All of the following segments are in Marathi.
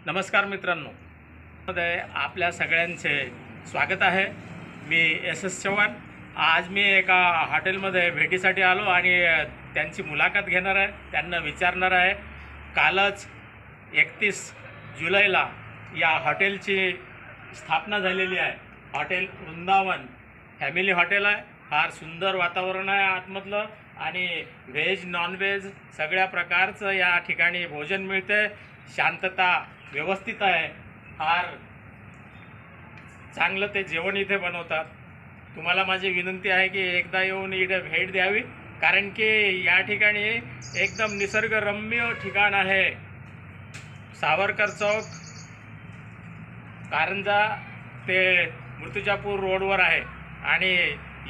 नमस्कार मित्रांनो, मध्ये आपल्या सगळ्यांचे स्वागत आहे। मी एस चव्हाण। आज मी एका हॉटेलमध्ये भेटीसाठी आलो आणि त्यांची मुलाखत घेणार आहे, त्यांना विचारणार आहे। कालच 31 जुलैला या हॉटेलची स्थापना झालेली आहे। हॉटेल वृंदावन फॅमिली हॉटेल आहे। फार सुंदर वातावरण आहे आतमधलं आणि व्हेज नॉन व्हेज सगळ्या प्रकारचं या ठिकाणी भोजन मिळते। शांतता व्यवस्थित आहे। फार चांगलं ते जेवण इथे बनवतात। तुम्हाला माझी विनंती आहे की एकदा येऊन इथे भेट द्यावी, कारण की या ठिकाणी एकदम निसर्गरम्य ठिकाण आहे। सावरकर चौक कारंजा ते मूर्तिजापूर रोडवर आहे आणि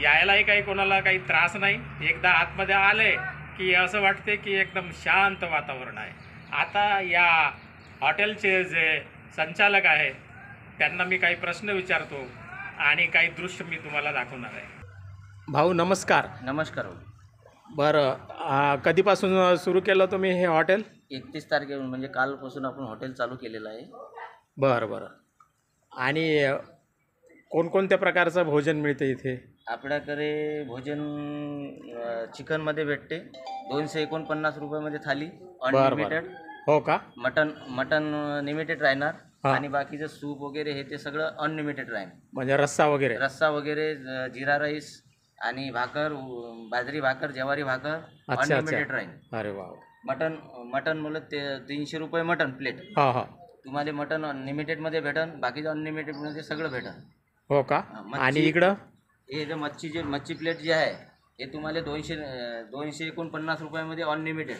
यायलाही काही कोणाला काही त्रास नाही। एकदा आतमध्ये आले की असं वाटते की एकदम शांत वातावरण आहे। आता या हॉटेलचे जे संचालक आहे त्यांना मी काही प्रश्न विचारतो आणि काही दृश्य मी तुम्हाला दाखवणार आहे। भाऊ नमस्कार। नमस्कार। बरं, कधीपासून सुरू केलं तुम्ही हे हॉटेल? 31 तारखेपासून म्हणजे कालपासून आपण हॉटेल चालू केलेलं आहे। बरं। आणि कोणकोणत्या प्रकारचं भोजन मिळते इथे? आपल्याकडे भोजन चिकनमध्ये भेटते 249 रुपयामध्ये थाली अनलिमिटेड। हो का? मटन लिमिटेड राहणार आणि बाकीचं सूप वगैरे हे ते सगळं अनलिमिटेड राहणार। म्हणजे रस्सा वगैरे जिरा राईस आणि भाकर, बाजरी भाकर, ज्वारी भाकर अनलिमिटेड राहील। अरे वा। मटन मला ते 300 रुपये मटन प्लेट। तुम्हाला मटन अनलिमिटेडमध्ये भेटन, बाकीचं अनलिमिटेडमध्ये सगळं भेटन। हो का? आणि इकडं हे जे मच्छी प्लेट जे आहे हे तुम्हाला 249 रुपयामध्ये अनलिमिटेड,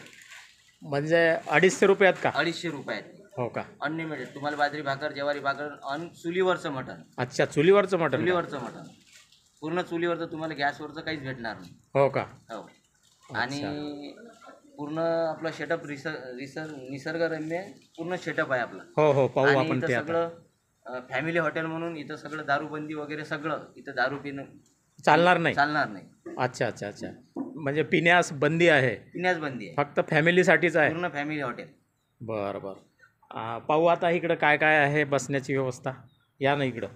म्हणजे 250 रुपयात का? 250 रुपयात। हो का? अनलिमिटेड तुम्हाला बाजरी भाकर, ज्वारी भाकर, चुलीवरचं मटन। अच्छा, चुलीवरचं मटन? पूर्ण चुलीवरचं, तुम्हाला गॅसवरचं काहीच भेटणार नाही। हो का? हो। आणि पूर्ण आपला सेटअप निसर्गरम्य पूर्ण सेटअप आहे आपला। हो, पाहू आपण ते। सगळं फॅमिली हॉटेल म्हणून इथं सगळं दारूबंदी वगैरे सगळं, इथं दारू पिणं चालणार नाही। अच्छा, म्हणजे पिण्यास बंदी आहे? पिण्यास बंदी आहे, फक्त फॅमिलीसाठीच आहे? पूर्ण फॅमिली हॉटेल। बरं। पाहू आता इकडं काय काय आहे बसण्याची व्यवस्था। या ना इकडं।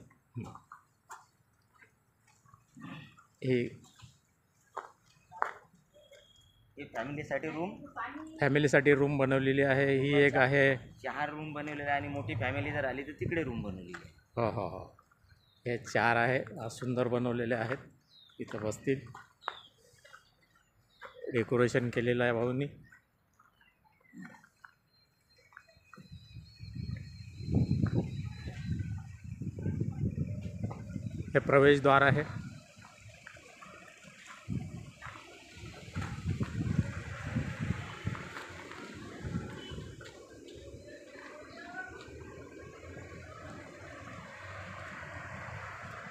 हे फॅमिलीसाठी रूम बनवलेली आहे। ही एक आहे, 4 रूम बनवलेले आणि मोठी फॅमिली जर आली तर तिकडे रूम बनवलेली आहे। हो। हे 4 आहे, सुंदर बनवलेले आहेत। इथं बसतील, डेकोरेशन केलेलं आहे भाऊंनी। हे प्रवेशद्वार आहे।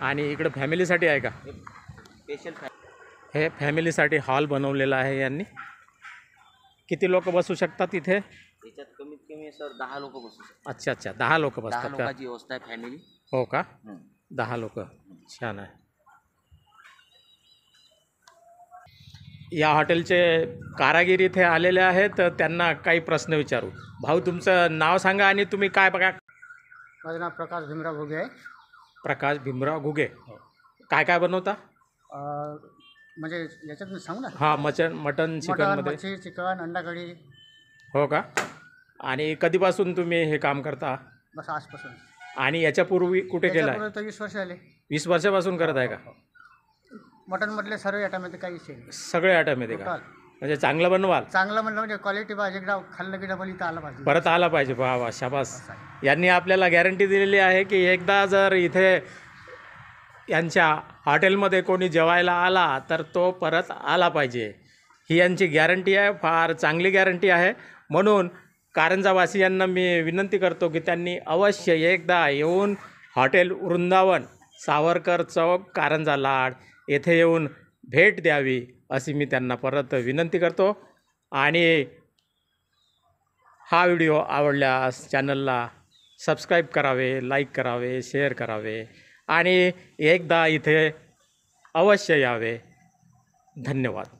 आणि इकडं फॅमिलीसाठी आहे का? स्पेशल हे फॅमिलीसाठी हॉल बनवलेला आहे यांनी। किती लोक बसू शकतात इथे? याच्यात कमीत कमी सर 10 लोक बसू शकतात। अच्छा, 10 लोक बसतात का? 10 लोकांची व्यवस्था आहे फॅमिली। हो का? 10 लोक, छान आहे। या हॉटेलचे कारागीर इथे आलेले आहेत, त्यांना काही प्रश्न विचारू। भाऊ तुमचं नाव सांगा आणि तुम्ही काय बघा? माझं नाव प्रकाश भीमराव घुगे आहे। प्रकाश भीमराव घुगे। काय बनवता? म्हणजे याच्यात मी सांगू ना? हां, मटन चिकनमध्ये? मच्छी, चिकन, अंडा कढी। हो का? आणि कधीपासून तुम्ही हे काम करता? बस आजपासून। आणि याच्यापूर्वी कुठे केलं आहे? 20 वर्ष झाले। 20 वर्षापासून करत आहे का? मटनमधले सर्व आयटममध्ये काही विषय नाही। सगळे आयटममध्ये का? म्हणजे चांगलं बनवाल? चांगलं म्हणलं म्हणजे क्वालिटी पाहिजे, एकदा खाल्लं की डबल इथं आलं पाहिजे, परत आला पाहिजे। वा, शाबास। यांनी आपल्याला गॅरंटी दिलेली आहे की एकदा जर इथे यांच्या हॉटेलमध्ये कोणी जेवायला आला तर तो परत आला पाहिजे, ही यांची गॅरंटी आहे। फार चांगली गॅरंटी आहे। म्हणून कारंजावासियांना मी विनंती करतो की त्यांनी अवश्य एकदा येऊन हॉटेल वृंदावन, सावरकर चौक, कारंजा लाड येथे येऊन भेट द्यावी अशी मी त्यांना परत विनंती करतो। आणि हा व्हिडिओ आवडल्यास चॅनलला सबस्क्राईब करावे, लाईक करावे, शेअर करावे आणि एकदा इथे अवश्य यावे। धन्यवाद।